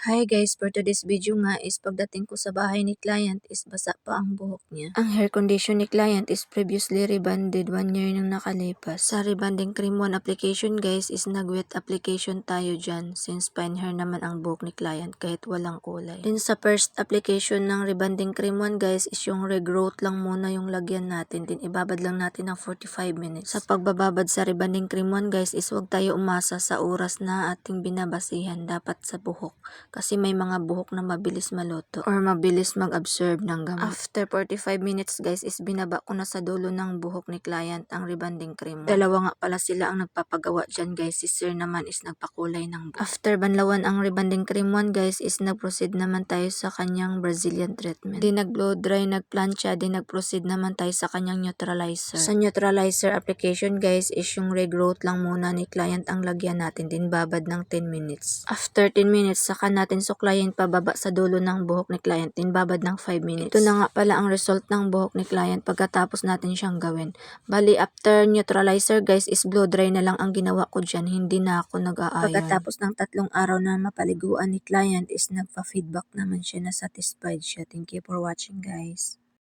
Hi guys, for today's video nga is pagdating ko sa bahay ni client is basa pa ang buhok niya. Ang hair condition ni client is previously rebonded 1 year nang nakalipas. Sa rebonding cream 1 application guys is nag-wet application tayo dyan since fine hair naman ang buhok ni client kahit walang kulay. Then sa first application ng rebonding cream 1 guys is yung regrowth lang muna yung lagyan natin. Then ibabad lang natin ng 45 minutes. Sa pagbababad sa rebonding cream 1 guys is huwag tayo umasa sa oras na ating binabasihan, dapat sa buhok. Kasi may mga buhok na mabilis maluto or mabilis mag-absorb ng gamot. After 45 minutes guys is binaba ko na sa dulo ng buhok ni client ang rebonding cream. Dalawa nga pala sila ang nagpapagawa dyan guys. Si sir naman is nagpakulay ng buhok. After banlawan ang rebonding cream 1 guys is nag-proceed naman tayo sa kanyang Brazilian treatment. Di nag-blow dry, nag-plancha, di nag-proceed naman tayo sa kanyang neutralizer. Sa neutralizer application guys is yung regrowth lang muna ni client ang lagyan natin. Din babad ng 10 minutes. After 10 minutes saka natin suklayin pababa sa dulo ng buhok ni client, din babad ng 5 minutes. Ito na nga pala ang result ng buhok ni client pagkatapos natin siyang gawin. Bali after neutralizer guys is blow dry na lang ang ginawa ko dyan, hindi na ako nag-a-iron. Pagkatapos ng 3 araw na mapaliguan ni client is nagpa-feedback naman siya na satisfied siya. Thank you for watching guys.